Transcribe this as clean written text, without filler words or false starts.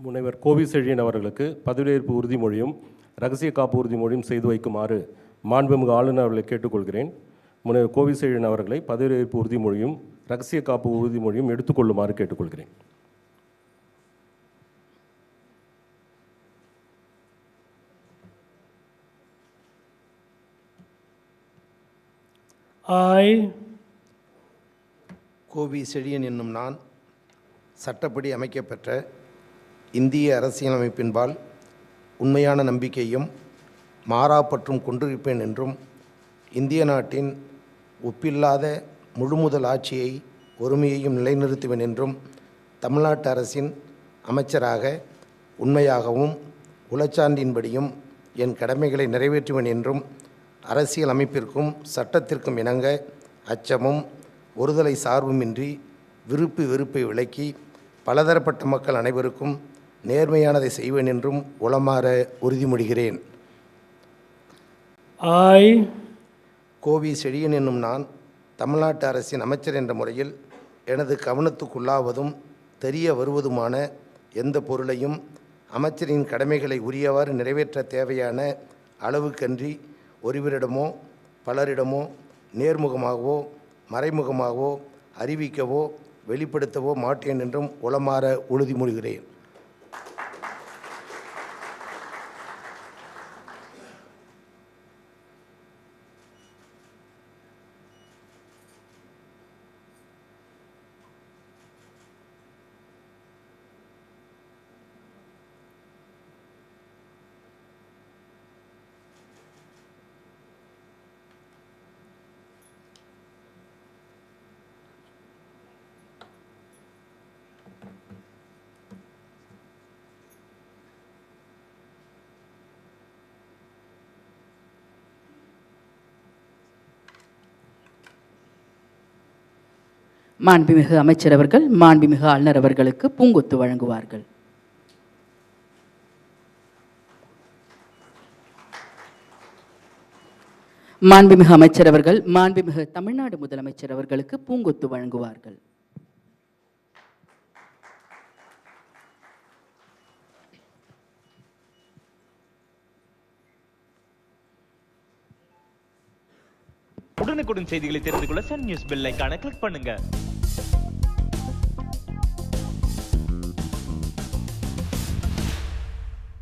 முனைவர் கோவி செழியன் அவர்களுக்கு பதவியேற்பு உறுதிமொழியும் ரகசிய காப்பு உறுதிமொழியும் செய்து வைக்குமாறு மாண்புமிகு ஆளுநர் அவர்களை கேட்டுக்கொள்கிறேன். முனைவர் கோவி செழியன் அவர்களை பதவியேற்பு உறுதிமொழியும் ரகசிய காப்பு உறுதிமொழியும் எடுத்துக்கொள்ளுமாறு கேட்டுக்கொள்கிறேன். கோவி செழியன் என்னும் நான் சட்டப்படி அமைக்கப்பெற்ற இந்திய அரசியலமைப்பின்பால் உண்மையான நம்பிக்கையும் மாறாப்பற்றும் கொண்டிருப்பேன் என்றும் இந்திய நாட்டின் ஒப்பில்லாத முழுமுதல் ஆட்சியை ஒருமையையும் நிலைநிறுத்துவேன் என்றும் தமிழ்நாட்டு அரசின் அமைச்சராக உண்மையாகவும் உளச்சான்றின்படியும் என் கடமைகளை நிறைவேற்றுவேன் என்றும் அரசியல் அமைப்பிற்கும் சட்டத்திற்கும் இணங்க அச்சமும் ஒருதலை சார்புமின்றி விருப்பு வெறுப்பை விலக்கி பலதரப்பட்ட மக்கள் அனைவருக்கும் நேர்மையானதை செய்வேன் என்றும் உளமாற உறுதிமொழிகிறேன். கோவி செழியன் என்னும் நான் தமிழ்நாட்டு அரசின் அமைச்சர் என்ற முறையில் எனது கவனத்துக்குள்ளாவதும் தெரிய வருவதுமான எந்த பொருளையும் அமைச்சரின் கடமைகளை உரியவாறு நிறைவேற்ற தேவையான அளவுக்கன்றி ஒருவரிடமோ பலரிடமோ நேர்முகமாகவோ மறைமுகமாகவோ அறிவிக்கவோ வெளிப்படுத்தவோ மாட்டேன் என்றும் உளமாற உறுதிமொழிகிறேன். மாண்புமிகு அமைச்சர் அவர்கள் மாண்புமிகு ஆளுநர் அவர்களுக்கு பூங்கொத்து வழங்குவார்கள். மாண்புமிகு அமைச்சர் அவர்கள் மாண்புமிகு தமிழ்நாடு முதலமைச்சர் அவர்களுக்கு பூங்கொத்து வழங்குவார்கள். உடனுக்குடன் செய்திகளை தெரிந்து கொள்ள சன் நியூஸ் பெல் ஐகானை கிளிக் பண்ணுங்க.